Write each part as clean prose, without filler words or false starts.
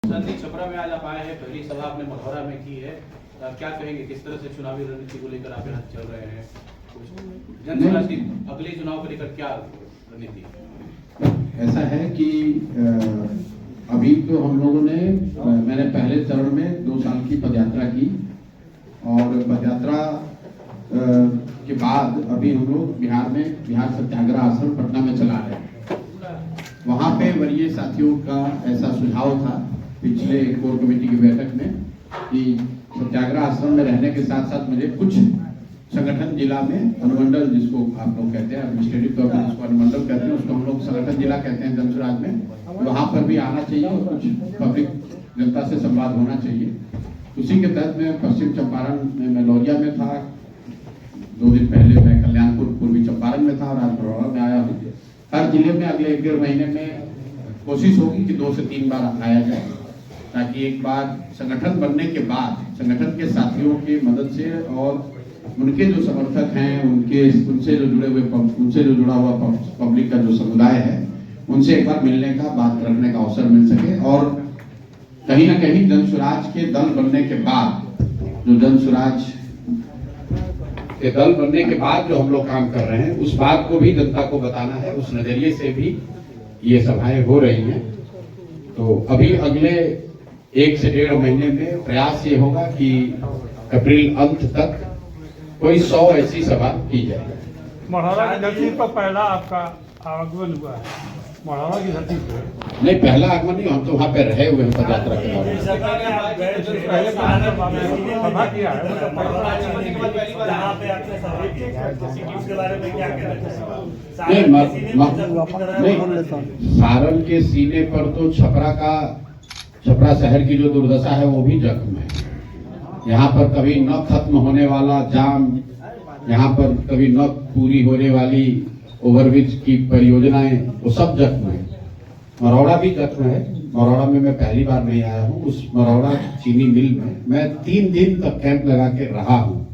संदीप छपरा में आज आप आए हैं, पहली सभा आपने मढ़ौरा में की है, क्या कहेंगे किस तरह से चुनावी रणनीति को लेकर आप यहाँ चल रहे हैं? जनसुराज की अगले चुनाव को लेकर क्या रणनीति? ऐसा है कि अभी तो हम लोगों ने मैंने पहले चरण में 2 साल की पदयात्रा की और पदयात्रा के बाद अभी हम लोग बिहार सत्याग्रह आश्रम पटना में चला रहे हैं। वहाँ पे वरीय साथियों का ऐसा सुझाव था पिछले कोर कमेटी की बैठक में कि सत्याग्रह आश्रम में रहने के साथ साथ मुझे कुछ संगठन जिला में अनुमंडल, जिसको आप लोग कहते हैं एडमिनिस्ट्रेटिव तौर पर जिसको अनुमंडल कहते हैं, उसको हम लोग संगठन जिला कहते हैं जनसुराज में, वहाँ पर भी आना चाहिए और कुछ पब्लिक जनता से संवाद होना चाहिए। उसी के तहत मैं पश्चिम चंपारण में मैं लौरिया में था, 2 दिन पहले मैं कल्याणपुर पूर्वी चंपारण में था और आज मढ़ौरा में आया हूँ। हर जिले में अगले 1-1.5 महीने में कोशिश होगी कि 2 से 3 बार आया जाए, ताकि एक बार संगठन बनने के बाद संगठन के साथियों की मदद से और उनके जो समर्थक हैं, उनसे जो जुड़ा हुआ पब्लिक का जो समुदाय है, उनसे एक बार मिलने का, बात रखने का अवसर मिल सके। और कहीं ना कहीं जनसुराज के दल बनने के बाद जो हम लोग काम कर रहे हैं, उस बात को भी जनता को बताना है, उस नजरिए से भी ये सभाएं हो रही हैं। तो अभी अगले 1 से 1.5 महीने में प्रयास ये होगा कि अप्रैल अंत तक कोई 100 ऐसी सभा की जाए। मढ़ौरा की धरती पर पहला आपका आगमन हुआ है, मढ़ौरा की धरती पर नहीं, पहला आगमन नहीं, हम तो वहाँ पे रहे हुए हैं पदयात्रा के दौरान। सभा किया है, सारण के सीने पर तो छपरा शहर की जो दुर्दशा है वो भी जख्म है। यहाँ पर कभी न खत्म होने वाला जाम, यहाँ पर कभी न पूरी होने वाली ओवरब्रिज की परियोजनाएं, वो सब जख्म है। मढ़ौरा भी जख्म है। मढ़ौरा में मैं पहली बार नहीं आया हूँ। उस मढ़ौरा चीनी मिल में मैं 3 दिन तक कैंप लगा के रहा हूँ,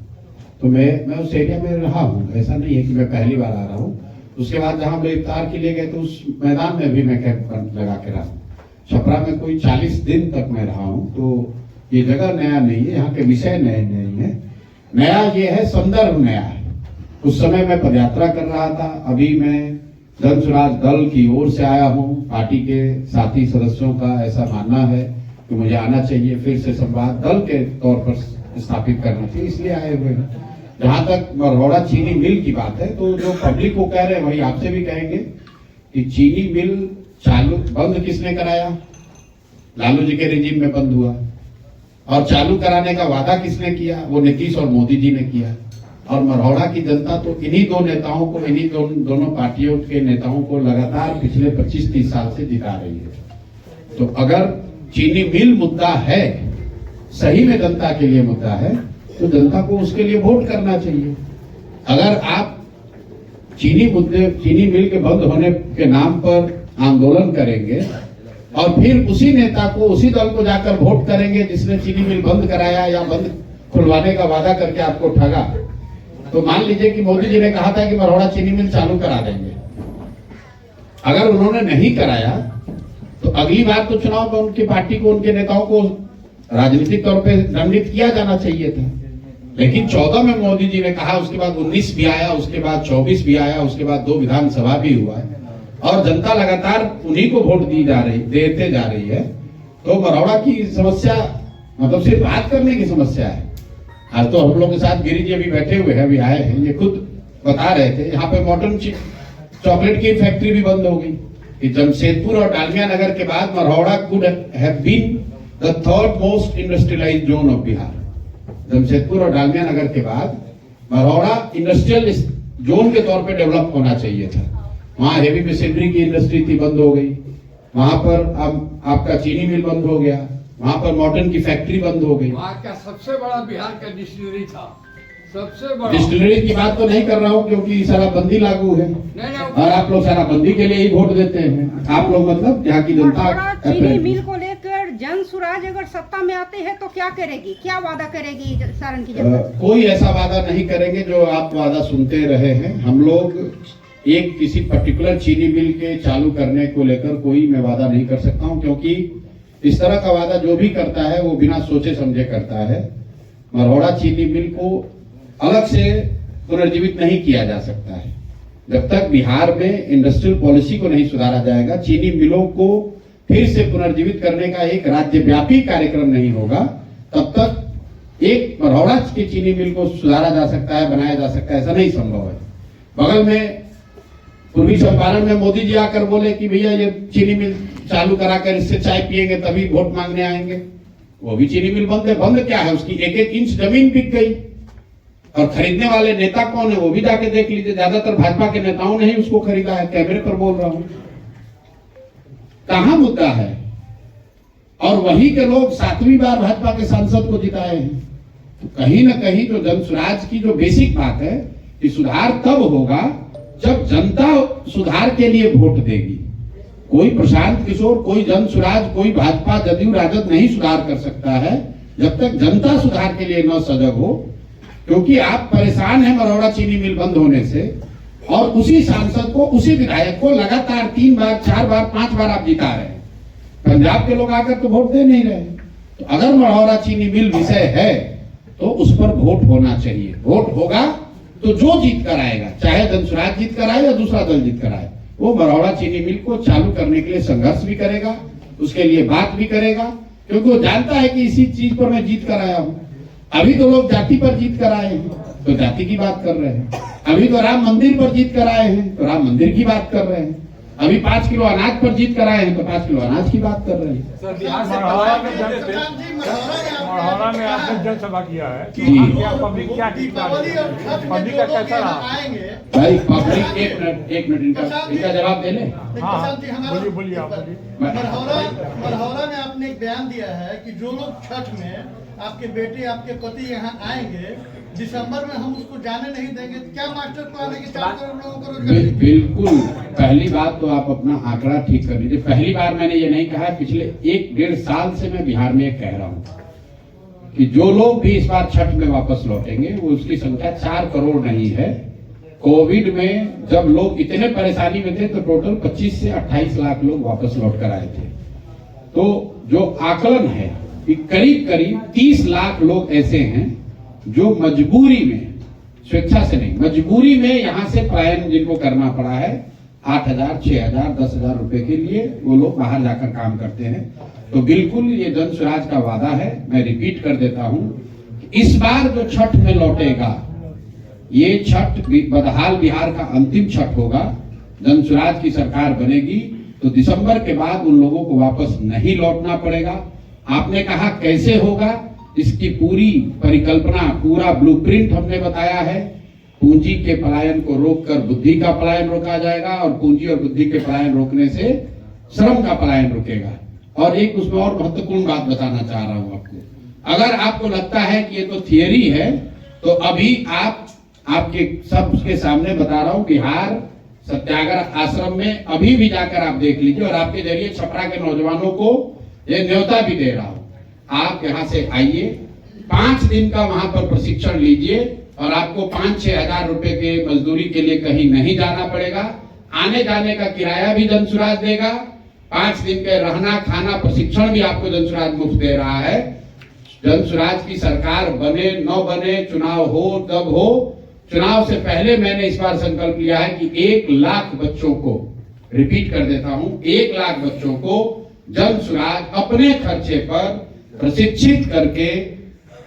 तो मैं उस एरिया में रहा हूँ। ऐसा नहीं है कि मैं पहली बार आ रहा हूँ। उसके बाद जहाँ हम लोग इफ्तार के लिए गए तो उस मैदान में भी मैं कैंप लगा के रहा। छपरा में कोई 40 दिन तक मैं रहा हूँ। तो ये जगह नया नहीं है, यहाँ के विषय नए नहीं है। नया ये है, संदर्भ नया है। उस समय मैं पदयात्रा कर रहा था, अभी मैं जनसुराज दल की ओर से आया हूँ। पार्टी के साथी सदस्यों का ऐसा मानना है कि मुझे आना चाहिए, फिर से संवाद दल के तौर पर स्थापित करना चाहिए, इसलिए आए हुए हैं। जहाँ तक मढ़ौरा चीनी मिल की बात है, तो जो पब्लिक को कह रहे हैं वही आपसे भी कहेंगे कि चीनी मिल बंद किसने कराया? लालू जी के रिजीम में बंद हुआ। और चालू कराने का वादा किसने किया? वो नीतीश और मोदी जी ने किया। और मढ़ौरा की जनता तो इन्हीं 2 नेताओं को, इन्हीं दोनों पार्टियों के नेताओं को लगातार पिछले 25-30 साल से जिता रही है। तो अगर चीनी मिल मुद्दा है, सही में जनता के लिए मुद्दा है, तो जनता को उसके लिए वोट करना चाहिए। अगर आप चीनी मिल के बंद होने के नाम पर आंदोलन करेंगे और फिर उसी नेता को, उसी दल को जाकर वोट करेंगे जिसने चीनी मिल बंद कराया या बंद खुलवाने का वादा करके आपको ठगा, तो मान लीजिए कि मोदी जी ने कहा था कि मढ़ौरा चीनी मिल चालू करा देंगे। अगर उन्होंने नहीं कराया तो अगली बार तो चुनाव में उनकी पार्टी को, उनके नेताओं को राजनीतिक तौर पे दंडित किया जाना चाहिए था। लेकिन 14 में मोदी जी ने कहा, उसके बाद 19 भी आया, उसके बाद 24 भी आया, उसके बाद 2 विधानसभा भी हुआ है और जनता लगातार उन्हीं को वोट देते जा रही है। तो मढ़ौरा की समस्या मतलब सिर्फ बात करने की समस्या है। आज तो हम लोग के साथ गिरी जी अभी बैठे हुए हैं, अभी आए हैं, ये खुद बता रहे थे यहाँ पे मॉडर्न चॉकलेट की फैक्ट्री भी बंद हो गई कि जमशेदपुर और डालमिया नगर के बाद Marhaura could have been the 3rd most industrialised zone of Bihar. Jamshedpur और डालमिया नगर के बाद मढ़ौरा इंडस्ट्रियल जोन के तौर पे डेवलप होना चाहिए था। वहाँ हेवी मशीनरी की इंडस्ट्री थी, बंद हो गई। वहां पर अब आपका चीनी मिल बंद हो गया, वहां पर मॉडर्न की फैक्ट्री बंद हो गई। वहाँ का सबसे बड़ा बिहार का डिस्टिलरी था, सबसे बड़ा। डिस्टिलरी की बात तो नहीं कर रहा हूँ क्योंकि शराबबंदी लागू है और आप लोग शराबबंदी के लिए ही वोट देते हैं। आप लोग मतलब यहाँ की जनता चीनी मिल को लेकर जनसुराज अगर सत्ता में आते हैं तो क्या करेगी, क्या वादा करेगी सारण की जनता? कोई ऐसा वादा नहीं करेंगे जो आप वादा सुनते रहे हैं। हम लोग एक किसी पर्टिकुलर चीनी मिल के चालू करने को लेकर कोई मैं वादा नहीं कर सकता हूं, क्योंकि इस तरह का वादा जो भी करता है वो बिना सोचे समझे करता है। मरौड़ा चीनी मिल को अलग से पुनर्जीवित नहीं किया जा सकता है। जब तक बिहार में इंडस्ट्रियल पॉलिसी को नहीं सुधारा जाएगा, चीनी मिलों को फिर से पुनर्जीवित करने का एक राज्यव्यापी कार्यक्रम नहीं होगा, तब तक एक मरौड़ा की चीनी मिल को सुधारा जा सकता है, बनाया जा सकता है, ऐसा नहीं संभव है। बगल में पूर्वी चंपारण में मोदी जी आकर बोले कि भैया ये चीनी मिल चालू कराकर इससे चाय पिएंगे तभी वोट मांगने आएंगे। वो भी चीनी मिल बंद है। बंद क्या है, उसकी एक एक इंच जमीन बिक गई। और खरीदने वाले नेता कौन है वो भी जाके देख लीजिए। ज्यादातर भाजपा के नेताओं ने ही उसको खरीदा है, कैमरे पर बोल रहा हूं। कहां मुद्दा है? और वहीं के लोग 7वीं बार भाजपा के सांसद को जिताए हैं। तो कहीं ना कहीं जो जन स्वराज की जो बेसिक बात है कि सुधार तब होगा जब जनता सुधार के लिए वोट देगी। कोई प्रशांत किशोर, कोई जन स्वराज, कोई भाजपा, जदयू, राजद नहीं सुधार कर सकता है जब तक जनता सुधार के लिए न सजग हो। क्योंकि आप परेशान हैं मरौड़ा चीनी मिल बंद होने से, और उसी सांसद को, उसी विधायक को लगातार 3 बार, 4 बार, 5 बार आप जिता रहे हैं। पंजाब के लोग आकर तो वोट दे नहीं रहे। तो अगर मरौड़ा चीनी मिल विषय है तो उस पर वोट होना चाहिए। वोट होगा तो जो जीत कर आएगा, चाहे जन स्वराज जीत कर आए या दूसरा दल जीत कर आए, वो मरौड़ा चीनी मिल को चालू करने के लिए संघर्ष भी करेगा, उसके लिए बात भी करेगा। क्योंकि वो जानता है कि इसी चीज पर मैं जीत कर आया हूं। अभी तो लोग जाति पर जीत कर आए हैं तो जाति की बात कर रहे हैं। अभी तो राम मंदिर पर जीत कर आए हैं तो राम मंदिर की बात कर रहे हैं। अभी 5 किलो अनाज पर जीत कर आए हैं तो 5 किलो अनाज की बात कर रहे हैं। मरौड़ा में आपने जनसभा किया है, जी। पब्लिक क्या पब्लिक का कैसा रहा? भाई पब्लिक, एक मिनट इनका जवाब दे ले। बोलिए बोलिए आप बोलिए। मरौड़ा में आपने एक बयान दिया है कि जो लोग छठ में आपके बेटे, आपके पति यहाँ आएंगे, दिसंबर में हम उसको जाने नहीं देंगे। क्या मास्टर प्लान है कि 4 करोड़ लोगों को रोजगार? बिल्कुल। पहली बात तो आप अपना आंकड़ा ठीक कर लीजिए। पहली बार मैंने ये नहीं कहा, पिछले 1-1.5 साल से मैं बिहार में कह रहा हूँ कि जो लोग भी इस बार छठ में वापस लौटेंगे वो उसकी संख्या 4 करोड़ नहीं है। कोविड में जब लोग इतने परेशानी में थे तो टोटल 25 से 28 लाख लोग वापस लौट कर आए थे। तो जो आकलन है कि करीब करीब 30 लाख लोग ऐसे हैं जो मजबूरी में, स्वेच्छा से नहीं, मजबूरी में यहाँ से पलायन जिनको करना पड़ा है, 8,000, 6,000, 10,000 रुपए के लिए वो लोग बाहर जाकर काम करते हैं। तो बिल्कुल ये जन स्वराज का वादा है। मैं रिपीट कर देता हूँ, इस बार जो छठ में लौटेगा, ये छठ बदहाल बिहार का अंतिम छठ होगा। जन स्वराज की सरकार बनेगी तो दिसंबर के बाद उन लोगों को वापस नहीं लौटना पड़ेगा। आपने कहा कैसे होगा, इसकी पूरी परिकल्पना, पूरा ब्लूप्रिंट हमने बताया है। पूंजी के पलायन को रोककर बुद्धि का पलायन रोका जाएगा, और पूंजी और बुद्धि के पलायन रोकने से श्रम का पलायन रुकेगा। और एक उसमें और महत्वपूर्ण बात बताना चाह रहा हूं आपको। अगर आपको लगता है कि ये तो थियरी है, तो अभी आपके सबके सामने बता रहा हूं, बिहार सत्याग्रह आश्रम में अभी भी जाकर आप देख लीजिए। और आपके जरिए छपरा के नौजवानों को ये न्योता भी दे रहा हूं, आप यहाँ से आइए, 5 दिन का वहां पर प्रशिक्षण लीजिए, और आपको 5-6 हजार रुपए के मजदूरी के लिए कहीं नहीं जाना पड़ेगा। आने जाने का किराया भी जन स्वराज देगा। 5 दिन के रहना, खाना, प्रशिक्षण भी आपको जन स्वराज मुफ्त दे रहा है। जन स्वराज की सरकार बने न बने, चुनाव हो तब हो, चुनाव से पहले मैंने इस बार संकल्प लिया है कि 1 लाख बच्चों को, रिपीट कर देता हूं, 1 लाख बच्चों को जन स्वराज अपने खर्चे पर प्रशिक्षित करके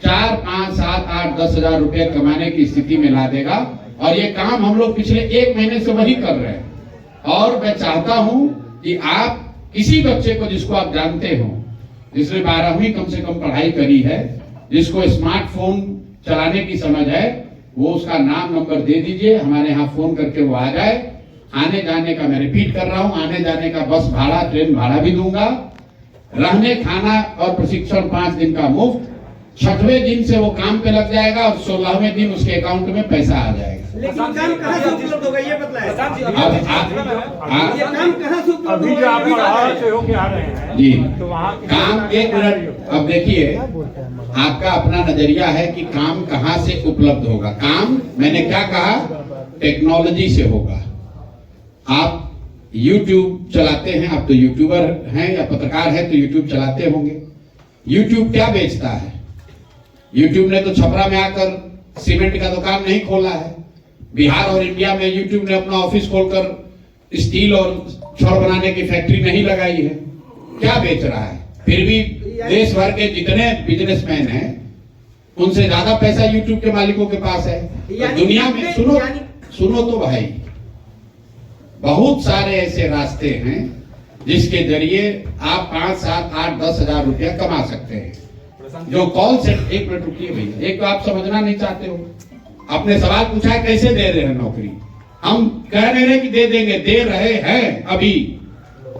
4, 5, 7, 8, 10 हजार रुपए कमाने की स्थिति में ला देगा। और ये काम हम लोग पिछले 1 महीने से वही कर रहे हैं। और मैं चाहता हूं कि आप किसी बच्चे को जिसको आप जानते हो, जिसने 12वीं कम से कम पढ़ाई करी है, जिसको स्मार्टफोन चलाने की समझ है, वो उसका नाम नंबर दे दीजिए, हमारे यहाँ फोन करके वो आ जाए। आने जाने का, मैं रिपीट कर रहा हूं, आने जाने का बस भाड़ा, ट्रेन भाड़ा भी दूंगा। रहने, खाना और प्रशिक्षण 5 दिन का मुफ्त। 6वें दिन से वो काम पे लग जाएगा और 16वें दिन उसके अकाउंट में पैसा आ जाएगा। लेकिन काम कहाँ से उपलब्ध होगा ये बताएं। अभी जो आप मरौड़ा से होके आ रहे हैं जी, तो वहाँ काम, एक मिनट, अब देखिए, आपका अपना नजरिया है कि काम कहाँ से उपलब्ध होगा। काम, मैंने क्या कहा, टेक्नोलॉजी से होगा। आप YouTube चलाते हैं, आप तो यूट्यूबर हैं या पत्रकार हैं तो YouTube चलाते होंगे। YouTube क्या बेचता है? YouTube ने तो छपरा में आकर सीमेंट का दुकान नहीं खोला है। बिहार और इंडिया में YouTube ने अपना ऑफिस खोलकर स्टील और छड़ बनाने की फैक्ट्री नहीं लगाई है। क्या बेच रहा है? फिर भी देश भर के जितने बिजनेसमैन हैं उनसे ज्यादा पैसा YouTube के मालिकों के पास है। तो दुनिया में सुनो तो भाई, बहुत सारे ऐसे रास्ते हैं जिसके जरिए आप 5, 7, 8, 10 हजार रुपया कमा सकते हैं। जो कॉल सेंटर, एक मिनट रुकिए भैया, एक तो आप समझना नहीं चाहते हो। आपने सवाल पूछा है कैसे दे रहे हैं नौकरी, हम कह रहे हैं कि दे देंगे, दे रहे हैं अभी।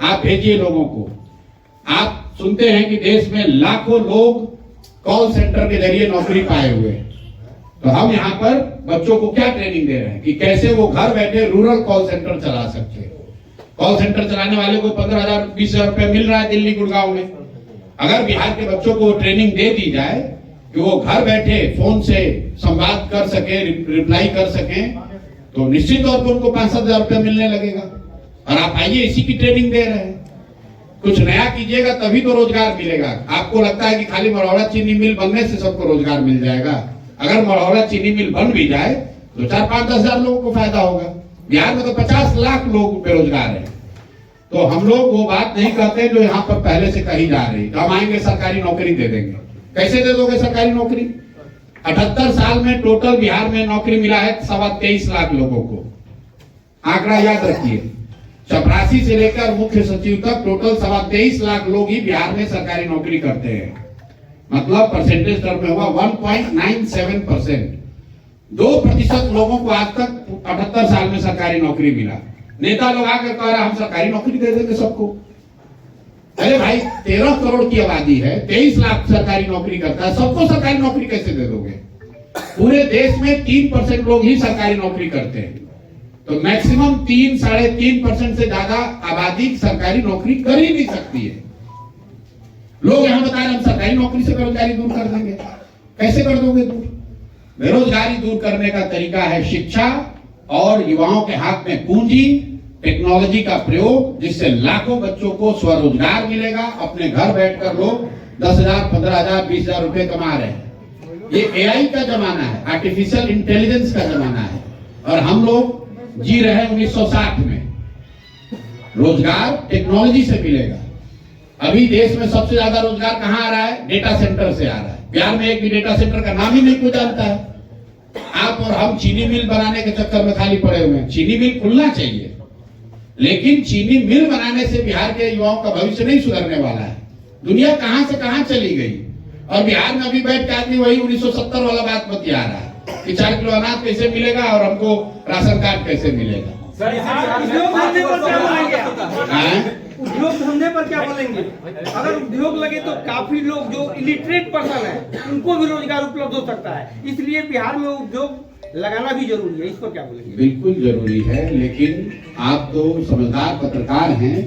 आप भेजिए लोगों को। आप सुनते हैं कि देश में लाखों लोग कॉल सेंटर के जरिए नौकरी पाए हुए हैं। तो हम यहाँ पर बच्चों को क्या ट्रेनिंग दे रहे हैं कि कैसे वो घर बैठे रूरल कॉल सेंटर चला सकते हैं। कॉल सेंटर चलाने वाले को 15,000 20,000 रुपए मिल रहा है दिल्ली गुड़गांव में। अगर बिहार के बच्चों को ट्रेनिंग दे दी जाए कि वो घर बैठे फोन से संवाद कर सके, रिप्लाई कर सके, तो निश्चित तौर पर उनको 5-7 हजार रुपया मिलने लगेगा। और आप आइए, इसी की ट्रेनिंग दे रहे हैं। कुछ नया कीजिएगा तभी तो रोजगार मिलेगा। आपको लगता है कि खाली मरौड़ा चीनी मिल बनने से सबको रोजगार मिल जाएगा? अगर मरौड़ा चीनी मिल बन भी जाए तो 4-5-10 हजार लोगों को फायदा होगा। बिहार में तो 50 लाख लोग बेरोजगार हैं। तो हम लोग वो बात नहीं कहते जो यहाँ पर पहले से कही जा रही। तो हम आएंगे सरकारी नौकरी दे देंगे। कैसे दे दोगे सरकारी नौकरी? 78 साल में टोटल बिहार में नौकरी मिला है 23.25 लाख लोगों को। आंकड़ा याद रखिए, चपरासी से लेकर मुख्य सचिव तक टोटल 23.25 लाख लोग ही बिहार में सरकारी नौकरी करते हैं। मतलब परसेंटेज टर्म में हुआ 1.97%। 2% लोगों को आज तक 78 साल में सरकारी नौकरी मिला। नेता लोग आकर कह रहे हम सरकारी नौकरी दे देंगे सबको। अरे भाई, 13 करोड़ की आबादी है, 23 लाख सरकारी नौकरी करता है, सबको सरकारी नौकरी कैसे दे दोगे? पूरे देश में 3% लोग ही सरकारी नौकरी करते हैं। तो मैक्सिमम 3-3.5% से ज्यादा आबादी सरकारी नौकरी कर ही नहीं सकती है। लोग यहाँ बता रहे हम सरकारी नौकरी से बेरोजगारी दूर कर देंगे। कैसे कर दोगे दूर? बेरोजगारी दूर करने का तरीका है शिक्षा और युवाओं के हाथ में पूंजी, टेक्नोलॉजी का प्रयोग, जिससे लाखों बच्चों को स्वरोजगार मिलेगा। अपने घर बैठकर लोग 10,000, 15,000, 20,000 रुपए कमा रहे हैं। ये एआई का जमाना है, आर्टिफिशियल इंटेलिजेंस का जमाना है, और हम लोग जी रहे हैं 1960 में। रोजगार टेक्नोलॉजी से मिलेगा। अभी देश में सबसे ज्यादा रोजगार कहां आ रहा है? डेटा सेंटर से आ रहा है। बिहार में एक भी डेटा सेंटर का नाम ही नहीं कोई जानता है। आप और हम चीनी मिल बनाने के चक्कर में खाली पड़े हुए हैं। चीनी मिल खुलना चाहिए, लेकिन चीनी मिल बनाने से बिहार के युवाओं का भविष्य नहीं सुधरने वाला है। दुनिया कहां से कहां चली गई, और बिहार में अभी बैठ के आदमी वही 1970 वाला बात बतिया रहा है कि 4 किलो अनाज कैसे मिलेगा और हमको राशन कार्ड कैसे मिलेगा। उद्योग धंधे पर क्या बोलेंगे? अगर उद्योग लगे तो काफी लोग जो इलिटरेट पर्सन है उनको भी रोजगार उपलब्ध हो सकता है। इसलिए बिहार में उद्योग लगाना भी जरूरी है। इस पर क्या बोलेंगे? बिल्कुल जरूरी है, लेकिन आप तो समझदार पत्रकार हैं।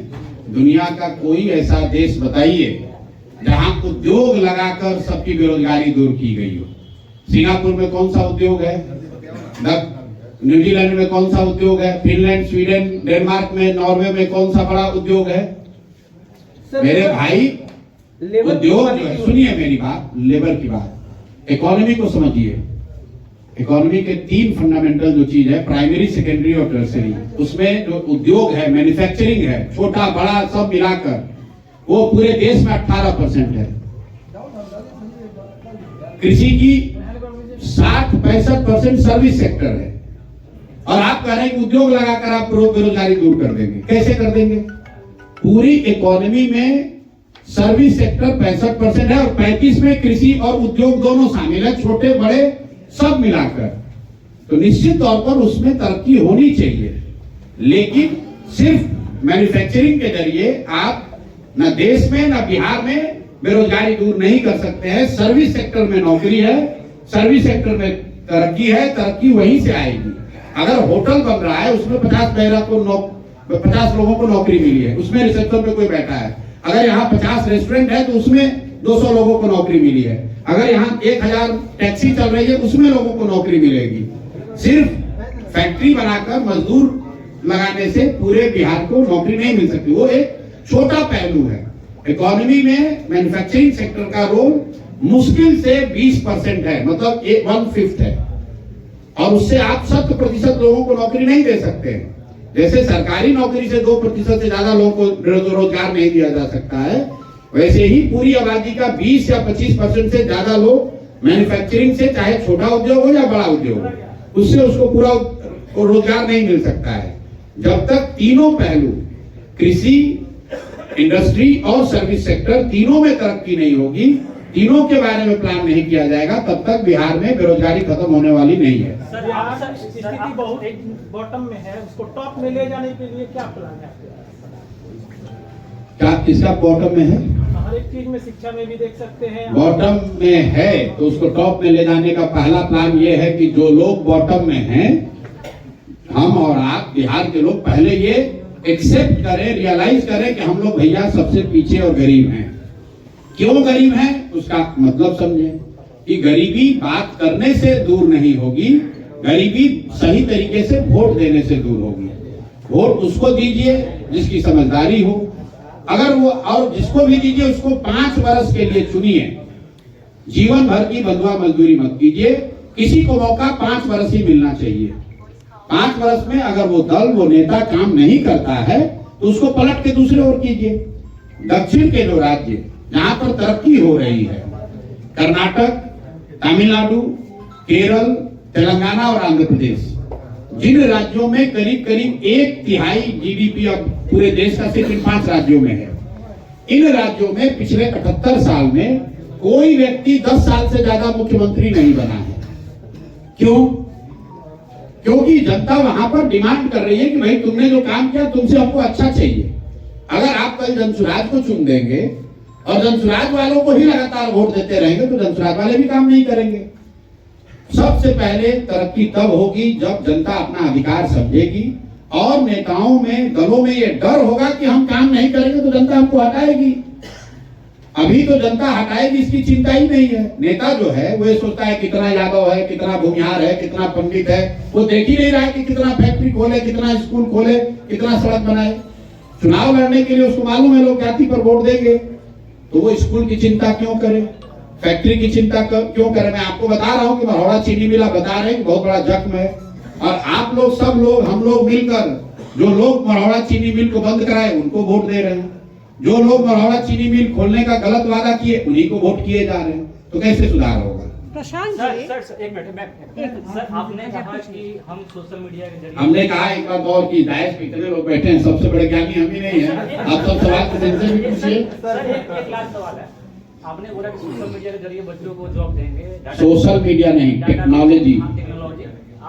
दुनिया का कोई ऐसा देश बताइए जहां उद्योग लगाकर सबकी बेरोजगारी दूर की गई हो। सिंगापुर में कौन सा उद्योग है? न्यूजीलैंड में कौन सा उद्योग है? फिनलैंड, स्वीडन, डेनमार्क में, नॉर्वे में कौन सा बड़ा उद्योग है? मेरे भाई, उद्योग जो है, सुनिए मेरी बात, लेबर की बात, इकोनॉमी को समझिए। इकोनॉमी के 3 फंडामेंटल जो चीज है, प्राइमरी, सेकेंडरी और टर्सरी, उसमें जो उद्योग है, मैन्युफैक्चरिंग है, छोटा बड़ा सब मिलाकर वो पूरे देश में 18% है। कृषि की 60-65% सर्विस सेक्टर है, और आप कह रहे हैं कि उद्योग लगाकर आप बेरोजगारी दूर कर देंगे। कैसे कर देंगे? पूरी इकोनॉमी में सर्विस सेक्टर 65% है और 35 में कृषि और उद्योग दोनों शामिल है, छोटे बड़े सब मिलाकर। तो निश्चित तौर पर उसमें तरक्की होनी चाहिए, लेकिन सिर्फ मैन्युफैक्चरिंग के जरिए आप न देश में न बिहार में बेरोजगारी दूर नहीं कर सकते हैं। सर्विस सेक्टर में नौकरी है, सर्विस सेक्टर में तरक्की है, तरक्की वहीं से आएगी। अगर होटल बन रहा है, उसमें 50 लोगों को नौकरी मिली है, उसमें रिसेप्शन पे कोई बैठा है। अगर यहाँ 50 रेस्टोरेंट है तो उसमें 200 लोगों को नौकरी मिली है। अगर यहाँ 1000 टैक्सी चल रही है, उसमें लोगों को नौकरी मिलेगी। सिर्फ फैक्ट्री बनाकर मजदूर लगाने से पूरे बिहार को नौकरी नहीं मिल सकती। वो एक छोटा पहलू है। इकोनॉमी में मैन्युफैक्चरिंग सेक्टर का रोल मुश्किल से 20% है, मतलब 1/5 है, और उससे आप 100% लोगों को नौकरी नहीं दे सकते हैं। जैसे सरकारी नौकरी से 2% से ज्यादा लोगों को रोजगार नहीं दिया जा सकता है, वैसे ही पूरी आबादी का 20 या 25% से ज्यादा लोग मैन्युफैक्चरिंग से, चाहे छोटा उद्योग हो या बड़ा उद्योग हो, उससे उसको पूरा रोजगार नहीं मिल सकता है। जब तक तीनों पहलू, कृषि, इंडस्ट्री और सर्विस सेक्टर, तीनों में तरक्की नहीं होगी, तीनों के बारे में प्लान नहीं किया जाएगा, तब तक बिहार में बेरोजगारी खत्म होने वाली नहीं है। सर स्थिति बहुत बॉटम में है, उसको टॉप में ले जाने के लिए क्या प्लान है आपके? क्या किसका बॉटम में है? हर एक चीज में, शिक्षा में भी देख सकते हैं। बॉटम में है तो उसको टॉप में ले जाने का पहला प्लान ये है कि जो लोग बॉटम में हैं, हम और आप बिहार के लोग पहले ये एक्सेप्ट करें, रियलाइज करें कि हम लोग भैया सबसे पीछे और गरीब हैं। क्यों गरीब हैं उसका मतलब समझें कि गरीबी बात करने से दूर नहीं होगी, गरीबी सही तरीके से वोट देने से दूर होगी। वोट उसको दीजिए जिसकी समझदारी हो, अगर वो, और जिसको भी दीजिए उसको 5 वर्ष के लिए चुनिए, जीवन भर की बंधुआ मजदूरी मत कीजिए। किसी को मौका 5 वर्ष ही मिलना चाहिए। 5 वर्ष में अगर वो दल, वो नेता काम नहीं करता है तो उसको पलट के दूसरे ओर कीजिए। दक्षिण के जो राज्य जहां पर तरक्की हो रही है, कर्नाटक, तमिलनाडु, केरल, तेलंगाना और आंध्र प्रदेश, जिन राज्यों में करीब करीब 1/3 जीडीपी अब पूरे देश का सिर्फ इन 5 राज्यों में है, इन राज्यों में पिछले 78 साल में कोई व्यक्ति 10 साल से ज्यादा मुख्यमंत्री नहीं बना है। क्यों? क्योंकि जनता वहां पर डिमांड कर रही है कि भाई तुमने जो काम किया तुमसे हमको अच्छा चाहिए। अगर आप कल जनसुराज को चुन देंगे और जनसुराज वालों को ही लगातार वोट देते रहेंगे तो जनसुराज वाले भी काम नहीं करेंगे। सबसे पहले तरक्की तब होगी जब जनता अपना अधिकार समझेगी और नेताओं में, दलों में ये डर होगा कि हम काम नहीं करेंगे तो जनता हमको हटाएगी। अभी तो जनता हटाएगी इसकी चिंता ही नहीं है। नेता जो है वो ये सोचता है कितना यादव है, कितना भूमिहार है, कितना पंडित है, वो देख ही नहीं रहा है कि कितना फैक्ट्री खोले, कितना स्कूल खोले, कितना सड़क बनाए। चुनाव लड़ने के लिए उसको मालूम है लोग जाति पर वोट देंगे, तो वो स्कूल की चिंता क्यों करे, फैक्ट्री की चिंता क्यों करे। मैं आपको बता रहा हूँ कि मरौड़ा चीनी मिला बता रहे हैं बहुत बड़ा जख्म है, और आप लोग, सब लोग, हम लोग मिलकर, जो लोग मरौड़ा चीनी मिल को बंद कराए उनको वोट दे रहे हैं, जो लोग मरौड़ा चीनी मिल खोलने का गलत वादा किए उन्हीं को वोट किए जा रहे हैं। तो कैसे सुधार होगा? प्रशांत जी, सर एक मिनट, सर आपने कहा कि हम सोशल मीडिया के जरिए, हमने कहा एक बात और कि दायश पे इतने लोग बैठे हैं, सबसे बड़े ज्ञानी हम ही नहीं है। आप सब सवाल को से भी पूछिए। सर एक लास्ट सवाल है, आपने बोला कि सोशल मीडिया के जरिए बच्चों को जॉब देंगे। सोशल मीडिया नहीं, टेक्नोलॉजी।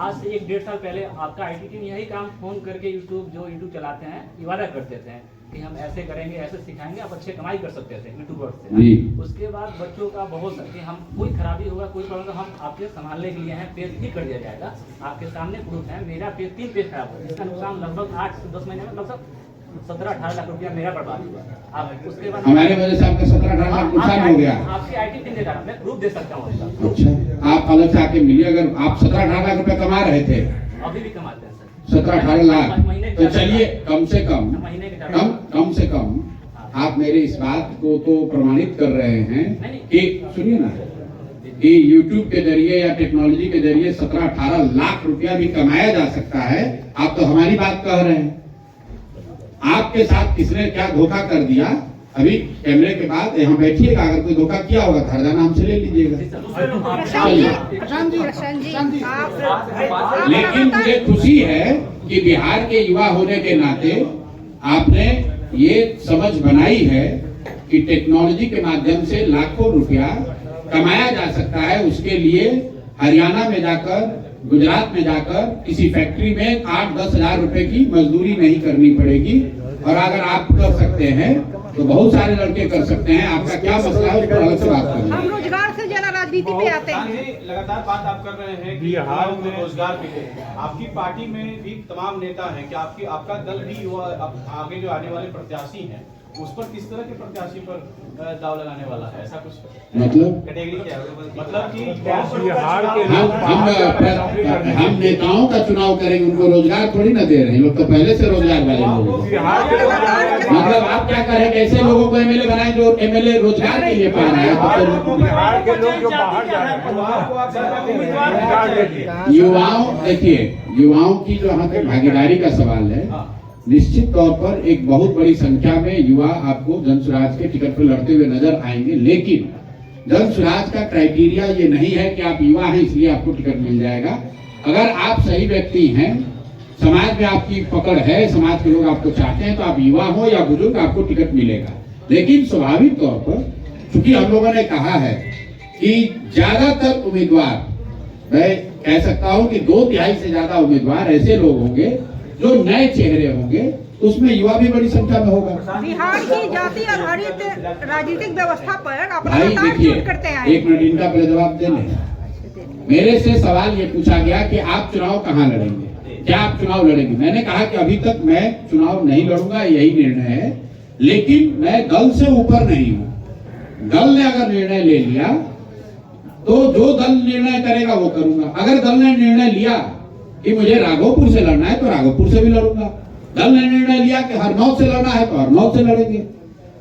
आज से 1-1.5 साल पहले आपका आईटी टीम यही काम फोन करके यूट्यूब चलाते हैं, वादा करते थे कि हम ऐसे करेंगे, ऐसे सिखाएंगे, आप अच्छे कमाई कर सकते थे यूट्यूबर से। उसके बाद बच्चों का बहुत कि हम कोई खराबी होगा, कोई प्रॉब्लम, हम आपके संभालने के लिए हैं, पेज ठीक कर दिया जाएगा। आपके सामने प्रूफ है, मेरा पेज 3 पेज खराब हो, इसका नुकसान लगभग 8 से 10 महीने में लगभग 17-18 लाख रुपया मेरा बर्बाद हुआ। आप उसके बाद हमारे वजह से आपका 17-18 लाख नुकसान हो गया। आपकी आईटी टीम देगा, मैं प्रूफ दे सकता हूँ। अच्छा, आप अलग से आके मिलिए। अगर आप 17-18 लाख रुपए कमा रहे थे, अभी भी कमाते हैं सर 17-18 लाख, तो चलिए कम से कम आप मेरे इस बात को तो प्रमाणित कर रहे हैं कि, सुनिए ना, कि YouTube के जरिए या टेक्नोलॉजी के जरिए 17-18 लाख रुपया भी कमाया जा सकता है। आप तो हमारी बात कह रहे हैं। आपके साथ किसने क्या धोखा कर दिया, अभी कैमरे के बाद यहाँ बैठिएगा, अगर कोई धोखा किया होगा तो हरजाना हमसे ले लीजिएगा। लेकिन मुझे खुशी है कि बिहार के युवा होने के नाते आपने ये समझ बनाई है कि टेक्नोलॉजी के माध्यम से लाखों रुपया कमाया जा सकता है। उसके लिए हरियाणा में जाकर, गुजरात में जाकर किसी फैक्ट्री में 8-10 हजार रुपए की मजदूरी नहीं करनी पड़ेगी। और अगर आप कर सकते हैं तो बहुत सारे लड़के कर सकते हैं। आपका क्या मसला है, उस पर अलग से बात करेंगे। हम रोजगार से ज्यादा राजनीति पे आते हैं। लगातार बात आप कर रहे हैं कि बिहार में रोजगार मिले। आपकी पार्टी में भी तमाम नेता हैं कि आपका दल भी आगे जो आने वाले प्रत्याशी हैं उस पर किस तरह के प्रत्याशी पर दाव लगाने वाला है, ऐसा कुछ मतलब कैटेगरी क्या है? मतलब कि बिहार के लोग हम नेताओं का चुनाव करेंगे, उनको रोजगार थोड़ी ना दे रहे हैं, लोग तो पहले से रोजगार वाले लोग हैं। बिहार के लोग मतलब आप क्या करेंगे, ऐसे लोगों को एमएलए बनाए जो एमएलए रोजगार के लिए पा रहे हैं। बिहार के लोग जो बाहर जा रहे हैं, युवाओं, देखिए युवाओं की जो यहाँ तक भागीदारी का सवाल है, निश्चित तौर पर एक बहुत बड़ी संख्या में युवा आपको जन स्वराज के टिकट पर लड़ते हुए नजर आएंगे, लेकिन जन स्वराज का क्राइटेरिया ये नहीं है कि आप युवा हैं इसलिए आपको टिकट मिल जाएगा। अगर आप सही व्यक्ति हैं, समाज में आपकी पकड़ है, समाज के लोग आपको चाहते हैं, तो आप युवा हो या बुजुर्ग आपको टिकट मिलेगा। लेकिन स्वाभाविक तौर पर चूंकि हम लोगों ने कहा है कि ज्यादातर उम्मीदवार, मैं कह सकता हूं कि 2/3 से ज्यादा उम्मीदवार ऐसे लोग होंगे जो नए चेहरे होंगे, उसमें युवा भी बड़ी संख्या में होगा। बिहार की जाति आधारित राजनीतिक व्यवस्था पर आप भाई लगातार देखिए, चोट करते आए एक मिनट इनका पहले जवाब दे लें। मेरे से सवाल ये पूछा गया कि आप चुनाव कहाँ लड़ेंगे, क्या आप चुनाव लड़ेंगे? मैंने कहा कि अभी तक मैं चुनाव नहीं लड़ूंगा, यही निर्णय है, लेकिन मैं दल से ऊपर नहीं हूँ। दल ने अगर निर्णय ले लिया तो जो दल निर्णय करेगा वो करूंगा। अगर दल ने निर्णय लिया कि मुझे राघोपुर से लड़ना है तो राघोपुर से भी लड़ूंगा। दल ने निर्णय लिया कि हरनौत से लड़ना है तो हरनौत से लड़ेंगे।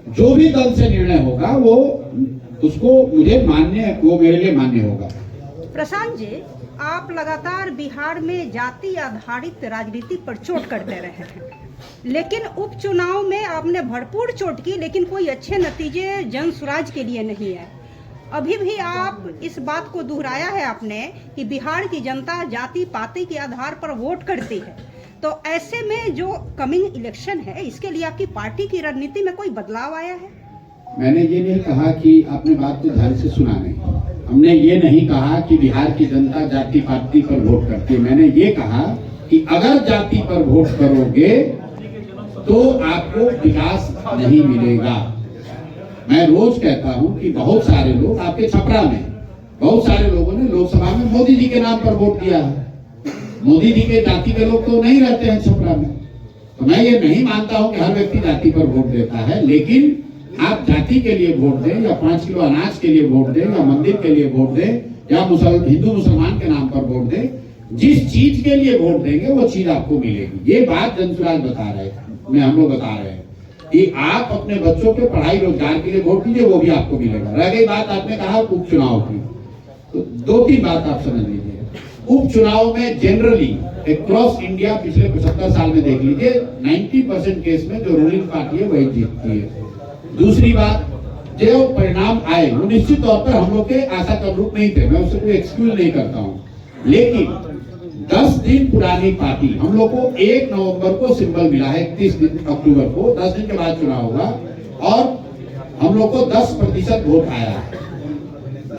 जो भी दल से निर्णय होगा वो उसको मुझे मान्य, वो मेरे लिए मान्य होगा। प्रशांत जी, आप लगातार बिहार में जाति आधारित राजनीति पर चोट करते रहे हैं, लेकिन उपचुनाव में आपने भरपूर चोट की, लेकिन कोई अच्छे नतीजे जन स्वराज के लिए नहीं है। अभी भी आप इस बात को दोहराया है आपने कि बिहार की जनता जाति पाति के आधार पर वोट करती है, तो ऐसे में जो कमिंग इलेक्शन है इसके लिए आपकी पार्टी की रणनीति में कोई बदलाव आया है? मैंने ये नहीं कहा कि आपने बात को ध्यान से सुना नहीं। हमने ये नहीं कहा कि बिहार की जनता जाति पाति पर वोट करती है। मैंने ये कहा कि अगर जाति पर वोट करोगे तो आपको विकास नहीं मिलेगा। मैं रोज कहता हूं कि बहुत सारे लोग आपके छपरा में, बहुत सारे लोगों ने लोकसभा में मोदी जी के नाम पर वोट दिया है। मोदी जी के जाति के लोग तो नहीं रहते हैं छपरा में। तो मैं ये नहीं मानता हूं कि हर व्यक्ति जाति पर वोट देता है, लेकिन आप जाति के लिए वोट दें या 5 किलो अनाज के लिए वोट दें या मंदिर के लिए वोट दें या हिंदू मुसलमान के नाम पर वोट दें, जिस चीज के लिए वोट देंगे वो चीज आपको मिलेगी। ये बात जन स्वराज बता रहे हैं, हम लोग बता रहे हैं कि आप अपने बच्चों के पढ़ाई रोजगार के लिए वोट दीजिए, वो भी आपको मिलेगा। रह गई बात, आपने कहा उपचुनाव की, तो 2-3 बात आप समझ लीजिए। उपचुनाव में जनरली अक्रॉस इंडिया पिछले 75 साल में देख लीजिए, 90% केस में जो रूलिंग पार्टी है वही जीतती है। दूसरी बात, जो परिणाम आए वो निश्चित तौर पर हम लोग के आशा के अनुरूप नहीं थे, मैं उससे कोई एक्सक्यूज नहीं करता हूँ, लेकिन 10 दिन पुरानी पार्टी, हम लोग को 1 नवंबर को सिंबल मिला है, 31 अक्टूबर को 10 दिन के बाद चुनाव होगा, और हम लोग को 10% वोट आया।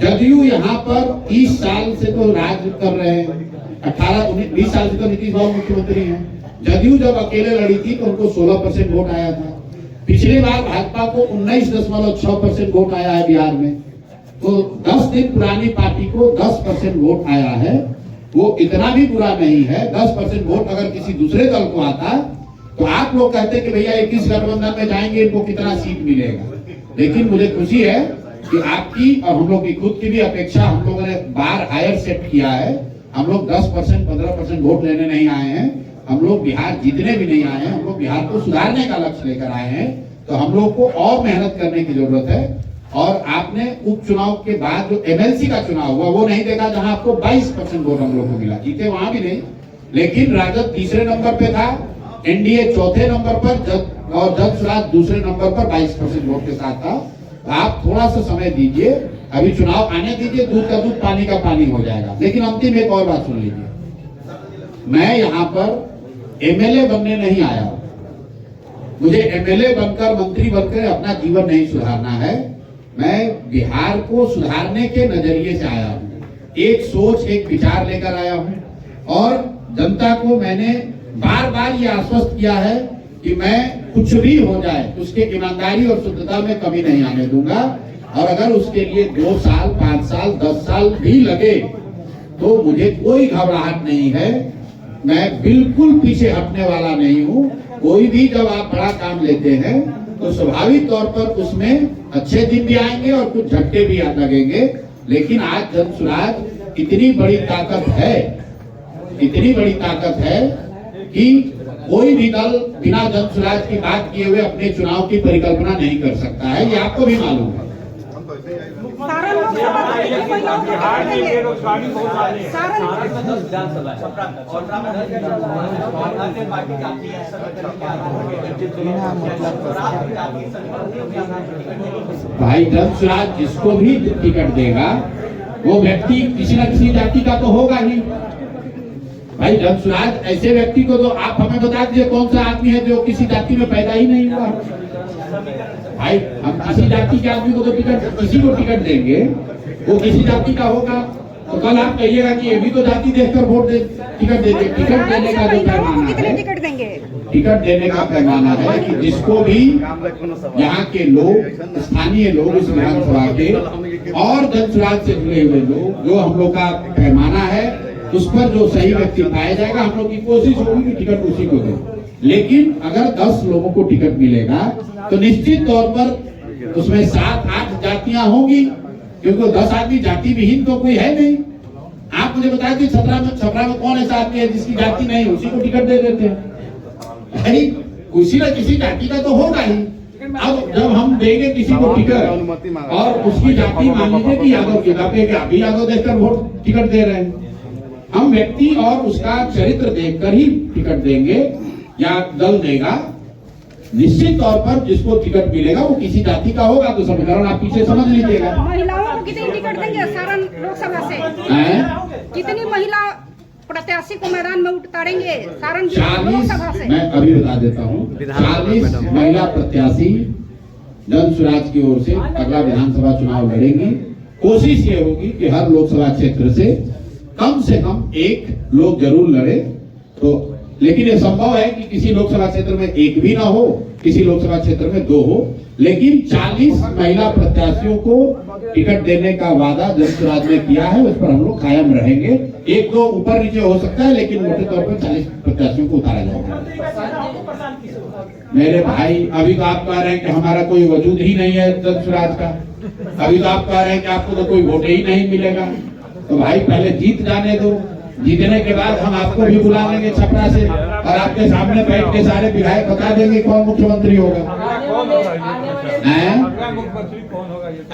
जदयू यहाँ पर 30 साल से तो राज कर रहे हैं, 18-20 साल से तो नीतीश बाबू मुख्यमंत्री हैं। जदयू जब अकेले लड़ी थी तो उनको 16% वोट आया था। पिछली बार भाजपा को 19.6% वोट आया है बिहार में। तो 10 दिन पुरानी पार्टी को 10% वोट आया है, वो इतना भी बुरा नहीं है। 10% वोट अगर किसी दूसरे दल को आता तो आप लोग कहते कि भैया 21 गठबंधन में जाएंगे, इनको कितना सीट मिलेगा। लेकिन मुझे खुशी है कि आपकी और हम लोग की खुद की भी अपेक्षा, हम लोगों ने बार हायर सेट किया है। हम लोग 10% 15% वोट लेने नहीं आए हैं, हम लोग बिहार जीतने भी नहीं आए हैं, हम लोग बिहार को सुधारने का लक्ष्य लेकर आए हैं। तो हम लोग को और मेहनत करने की जरूरत है। और आपने उपचुनाव के बाद जो एमएलसी का चुनाव हुआ वो नहीं देखा, जहां आपको 22% वोट हम लोग को मिला। जीते वहां भी नहीं, लेकिन राजद तीसरे नंबर पे था, एनडीए चौथे नंबर पर और जन स्वराज दूसरे नंबर पर 22% वोट के साथ था। आप थोड़ा सा समय दीजिए, अभी चुनाव आने दीजिए, दूध का दूध पानी का पानी हो जाएगा। लेकिन अंतिम एक और बात सुन लीजिए, मैं यहाँ पर एमएलए बनने नहीं आया हूं। मुझे एमएलए बनकर, मंत्री बनकर अपना जीवन नहीं सुधारना है। मैं बिहार को सुधारने के नजरिए से आया हूं, एक सोच, एक विचार लेकर आया हूं। और जनता को मैंने बार बार ये आश्वस्त किया है कि मैं कुछ भी हो जाए उसके ईमानदारी और शुद्धता में कमी नहीं आने दूंगा। और अगर उसके लिए 2 साल, 5 साल, 10 साल भी लगे तो मुझे कोई घबराहट नहीं है। मैं बिल्कुल पीछे हटने वाला नहीं हूं। कोई भी जब आप बड़ा काम लेते हैं तो स्वाभाविक तौर पर उसमें अच्छे दिन भी आएंगे और कुछ झटके भी लगेंगे। लेकिन आज जनसुराज इतनी बड़ी ताकत है, इतनी बड़ी ताकत है कि कोई भी दल बिना जनसुराज की बात किए हुए अपने चुनाव की परिकल्पना नहीं कर सकता है, ये आपको भी मालूम है। सारण लोकसभा में कितनी महिलाओं को बिहार में देंगे? बेरोजगारी बहुत ज्यादा है। भाई जनसुराज जिसको भी टिकट देगा वो व्यक्ति किसी न किसी जाति का तो होगा ही। भाई जनसुराज ऐसे व्यक्ति को तो आप हमें बता दीजिए कौन सा आदमी है जो किसी जाति में पैदा ही नहीं हुआ। भाई हम किसी जाति के आदमी को तो टिकट, किसी को टिकट देंगे वो किसी जाति का होगा। तो कल आप कहिएगा कि ये भी तो जाति देखकर वोट दे, टिकट देंगे। टिकट देने का जो महिलाओं को पैमाना कितने है, टिकट देंगे? टिकट देने का पैमाना है कि जिसको भी यहाँ के लोग, स्थानीय लोग इस विधानसभा के और जनसुराज से जुड़े हुए लोग, जो हम लोग का पैमाना है उस पर जो सही व्यक्ति पाया जाएगा, हम लोग की कोशिश होगी कि टिकट उसी को दें। लेकिन अगर 10 लोगों को टिकट मिलेगा तो निश्चित तौर पर उसमें 7-8 जातियां होंगी, क्योंकि 10 आदमी जाति विहीन तो कोई है नहीं। आप मुझे बता दीजिए छपरा में कौन ऐसा आदमी है जिसकी जाति नहीं, उसी को टिकट दे देते हैं। भाई किसी न किसी जाति का तो होगा ही। अब जब हम देंगे किसी को टिकट और उसकी जाति मान लीजिए कि यादव की, अभी यादव देखकर वोट टिकट दे रहे हैं, हम व्यक्ति और उसका चरित्र देखकर ही टिकट देंगे या दल देगा। निश्चित तौर पर जिसको टिकट मिलेगा वो किसी जाति का होगा। तो समीकरण आप पीछे समझ लीजिएगा। महिलाओं को कितनी टिकट देंगे सारण लोकसभा से? कितनी महिला प्रत्याशी को मैदान में उतारेंगे सारण 40, लोकसभा से? मैं अभी बता देता हूँ, 40 महिला प्रत्याशी जनसुराज की ओर से अगला विधानसभा चुनाव लड़ेंगी। कोशिश ये होगी कि हर लोकसभा क्षेत्र से कम एक लोग जरूर लड़े। तो लेकिन ये संभव है कि किसी लोकसभा क्षेत्र में एक भी ना हो, किसी लोकसभा क्षेत्र में 2 हो, लेकिन 40 महिला प्रत्याशियों को टिकट देने का वादा जनसुराज ने किया है, उस पर हम लोग कायम रहेंगे। 1-2 ऊपर नीचे हो सकता है, लेकिन मोटे तौर पर 40 प्रत्याशियों को उतारा जाएगा। मेरे भाई अभी तो आप कह रहे हैं कि हमारा कोई वजूद ही नहीं है जनसुराज का, अभी तो आप कह रहे हैं कि आपको तो कोई वोट ही नहीं मिलेगा। तो भाई पहले जीत जाने दो, जीतने के बाद हम आपको भी बुला लेंगे छपरा से और आपके सामने बैठ के सारे विधायक बता देंगे कौन मुख्यमंत्री होगा।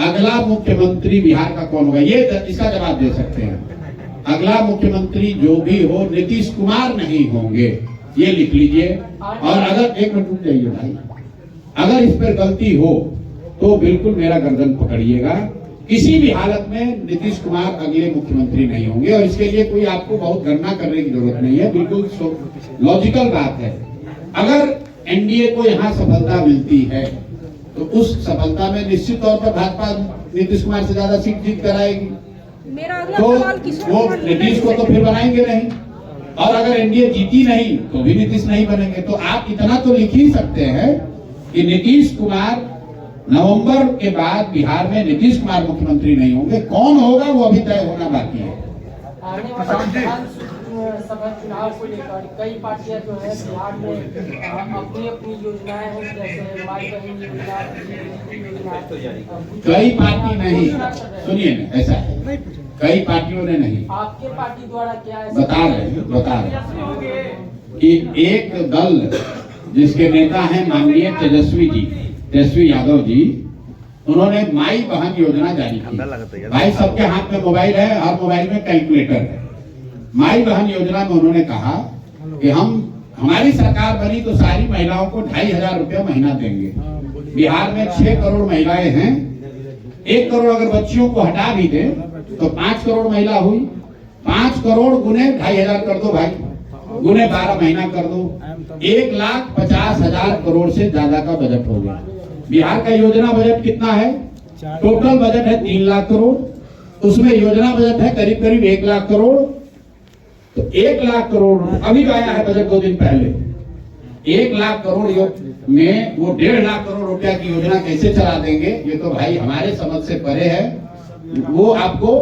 अगला मुख्यमंत्री बिहार का कौन होगा, ये इसका जवाब दे सकते हैं। अगला मुख्यमंत्री जो भी हो नीतीश कुमार नहीं होंगे, ये लिख लीजिए। और अगर एक मिनट रुक जाइए भाई, अगर इस पर गलती हो तो बिल्कुल मेरा गर्दन पकड़िएगा। किसी भी हालत में नीतीश कुमार अगले मुख्यमंत्री नहीं होंगे और इसके लिए कोई आपको बहुत गणना करने की जरूरत नहीं है, बिल्कुल लॉजिकल बात है। अगर एनडीए को यहाँ सफलता मिलती है तो उस सफलता में निश्चित तौर पर भाजपा नीतीश कुमार से ज्यादा सीट जीत कराएगी। मेरा अगला तो सवाल किशोर वो कुमार नीतीश को तो फिर बनाएंगे नहीं, और अगर एनडीए जीती नहीं तो भी नीतीश नहीं बनेंगे। तो आप इतना तो लिख ही सकते हैं कि नीतीश कुमार नवंबर के बाद बिहार में नीतीश कुमार मुख्यमंत्री नहीं होंगे। कौन होगा वो अभी तय होना बाकी है। आने वाले विधानसभा चुनाव को लेकर कई पार्टियां जो है बिहार में अपनी अपनी योजनाएं हैं, जैसे माई बहन योजना, कई पार्टी नहीं, सुनिए ना, ऐसा है कई पार्टियों ने नहीं, आपके पार्टी द्वारा क्या है बता रहे हैं कि एक दल जिसके नेता हैं माननीय तेजस्वी यादव जी, उन्होंने माई बहन योजना जारी की। भाई सबके हाथ में मोबाइल है, हर मोबाइल में कैलकुलेटर है। माई बहन योजना में उन्होंने कहा कि हमारी सरकार बनी तो सारी महिलाओं को 2,500 रुपया महीना देंगे। बिहार में 6 करोड़ महिलाएं हैं, 1 करोड़ अगर बच्चियों को हटा भी दे तो 5 करोड़ महिला हुई। 5 करोड़ गुने 2,500 कर दो भाई, गुने 12 महीना कर दो, 1,50,000 करोड़ से ज्यादा का बजट हो गया। बिहार का योजना बजट कितना है? टोटल बजट है 3 लाख करोड़, उसमें योजना बजट है करीब 1 लाख करोड़। तो 1 लाख करोड़ अभी आया है बजट 2 दिन पहले, 1 लाख करोड़ में वो 1.5 लाख करोड़ रुपया की योजना कैसे चला देंगे, ये तो भाई हमारे समझ से परे है। वो आपको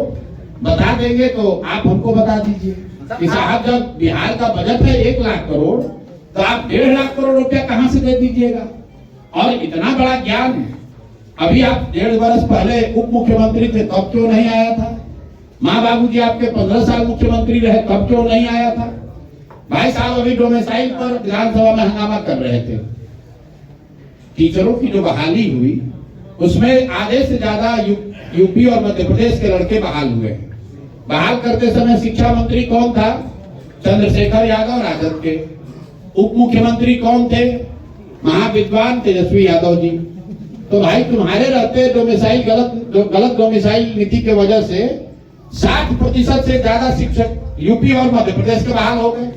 बता देंगे तो आप हमको बता दीजिए कि साहब जब बिहार का बजट है 1 लाख करोड़ तो आप 1.5 लाख करोड़ रुपया कहां से दे दीजिएगा। और इतना बड़ा ज्ञान अभी आप 1.5 वर्ष पहले उप मुख्यमंत्री थे तब क्यों नहीं आया था? माँ बाबूजी आपके 15 साल मुख्यमंत्री रहे तब क्यों नहीं आया था? भाई साहब अभी डोमिसाइल पर विधानसभा में हंगामा कर रहे थे। टीचरों की जो बहाली हुई उसमें आधे से ज्यादा यूपी और मध्य प्रदेश के लड़के बहाल हुए। बहाल करते समय शिक्षा मंत्री कौन था? चंद्रशेखर यादव राजद के। उप मुख्यमंत्री कौन थे? महाविद्वान तेजस्वी यादव जी। तो भाई तुम्हारे रहते डोमिसाइल गलत डोमिसाइल नीति के वजह से 60% से ज्यादा शिक्षक यूपी और मध्य प्रदेश के बहाल हो गए।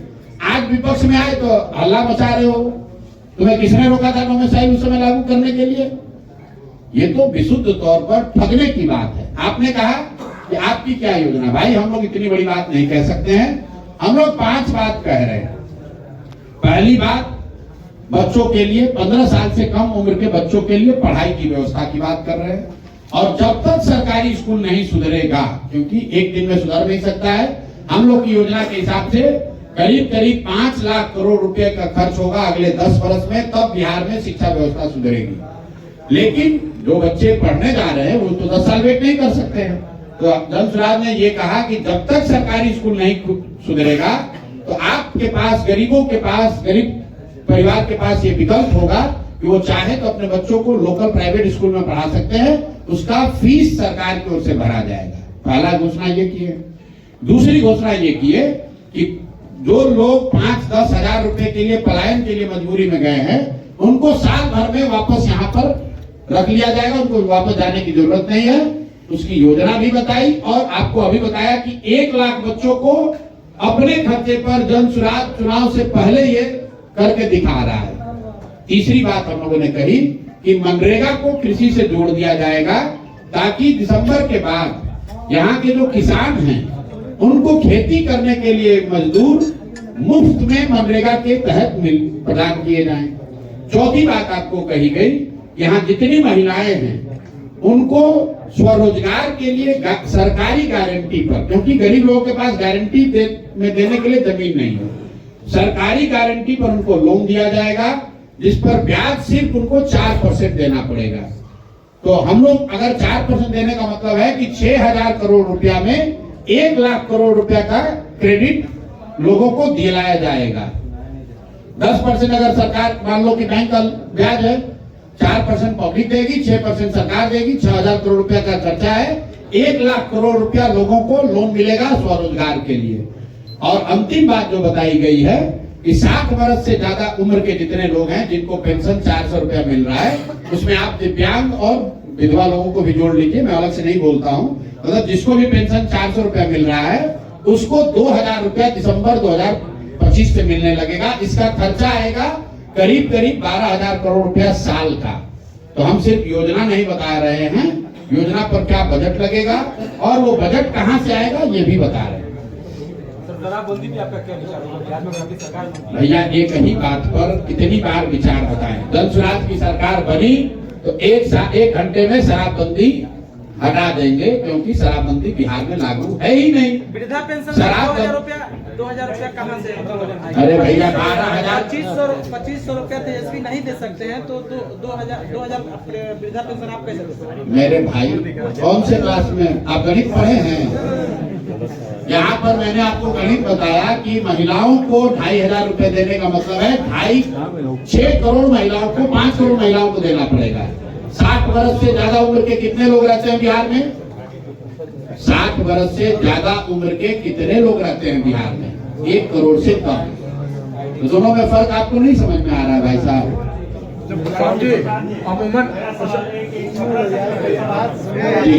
आज विपक्ष में आए तो हल्ला मचा रहे हो। तुम्हें किसने रोका था डोमिसाइल उस समय लागू करने के लिए? ये तो विशुद्ध तौर पर ठगने की बात है। आपने कहा कि आपकी क्या योजना? भाई हम लोग इतनी बड़ी बात नहीं कह सकते हैं, हम लोग 5 बात कह रहे हैं। पहली बात, बच्चों के लिए 15 साल से कम उम्र के बच्चों के लिए पढ़ाई की व्यवस्था की बात कर रहे हैं। और जब तक सरकारी स्कूल नहीं सुधरेगा, क्योंकि एक दिन में सुधर नहीं सकता है, हम लोग की योजना के हिसाब से करीब 5 लाख करोड़ रुपए का खर्च होगा अगले 10 वर्ष में, तब बिहार में शिक्षा व्यवस्था सुधरेगी। लेकिन जो बच्चे पढ़ने जा रहे हैं वो तो 10 साल वेट नहीं कर सकते हैं। तो जनसुराज ने ये कहा कि जब तक सरकारी स्कूल नहीं सुधरेगा तो आपके पास, गरीबों के पास, गरीब परिवार के पास ये विकल्प होगा कि वो चाहे तो अपने बच्चों को लोकल प्राइवेट स्कूल में पढ़ा सकते हैं, उसका फीस सरकार की ओर से भरा जाएगा। पहला घोषणा ये की है। दूसरी घोषणा ये की है कि जो लोग 5-10 हजार रुपए के लिए पलायन के लिए मजबूरी में गए हैं उनको साल भर में वापस यहाँ पर रख लिया जाएगा, उनको वापस जाने की जरूरत नहीं है। उसकी योजना भी बताई और आपको अभी बताया कि 1 लाख बच्चों को अपने खर्चे पर जनसुराज चुनाव से पहले ये करके दिखा रहा है। तीसरी बात हम लोगों ने कही कि मनरेगा को कृषि से जोड़ दिया जाएगा ताकि दिसंबर के बाद यहाँ के जो किसान हैं उनको खेती करने के लिए मजदूर मुफ्त में मनरेगा के तहत प्रदान किए जाएं। चौथी बात आपको कही गई, यहाँ जितनी महिलाएं हैं उनको स्वरोजगार के लिए सरकारी गारंटी पर, क्योंकि गरीब लोगों के पास गारंटी देने के लिए जमीन नहीं है, सरकारी गारंटी पर उनको लोन दिया जाएगा जिस पर ब्याज सिर्फ उनको 4% देना पड़ेगा। तो हम लोग अगर 4% देने का मतलब है कि 6,000 करोड़ रुपया में 1 लाख करोड़ रुपया का क्रेडिट लोगों को दिलाया जाएगा। 10% अगर सरकार, मान लो कि बैंक का ब्याज है, 4% पब्लिक देगी, 6% सरकार देगी, 6,000 करोड़ रुपया का खर्चा है, 1 लाख करोड़ रुपया लोगों को लोन मिलेगा स्वरोजगार के लिए। और अंतिम बात जो बताई गई है कि 60 वर्ष से ज्यादा उम्र के जितने लोग हैं जिनको पेंशन 400 रुपया मिल रहा है, उसमें आप दिव्यांग और विधवा लोगों को भी जोड़ लीजिए, मैं अलग से नहीं बोलता हूँ। मतलब जिसको भी पेंशन 400 रुपया मिल रहा है उसको 2,000 रुपया दिसंबर 2025 से मिलने लगेगा। इसका खर्चा आएगा करीब 12,000 करोड़ रुपया साल का। तो हम सिर्फ योजना नहीं बता रहे हैं, योजना पर क्या बजट लगेगा और वो बजट कहाँ से आएगा ये भी बता रहे हैं। शराबबंदी पे आपका क्या विचार होगा? बिहार में आपकी सरकार भैया एक ही बात पर कितनी बार विचार बताएं। जनसुराज की सरकार बनी तो 1 घंटे में शराबबंदी हटा देंगे, क्योंकि शराबबंदी बिहार में लागू है ही नहीं। वृद्धा पेंशन शराब 2,000 रुपया कहाँ से? अरे भैया 12,000 2500 रुपया तेजस्वी नहीं दे सकते हैं तो 2,000 वृद्धा पेंशन आप कैसे दे सकते हैं? मेरे भाई कौन से क्लास में आप गणित पढ़े हैं? यहाँ पर मैंने आपको गणित बताया कि महिलाओं को 2,500 रुपए देने का मतलब है 6 करोड़ महिलाओं को 5 करोड़ महिलाओं को देना पड़ेगा। 60 वर्ष से ज्यादा उम्र के कितने लोग रहते हैं बिहार में? 60 वर्ष से ज्यादा उम्र के कितने लोग रहते हैं बिहार में? 1 करोड़ से कम। तो दोनों में फर्क आपको नहीं समझ में आ रहा है भाई साहब? अमूमन जी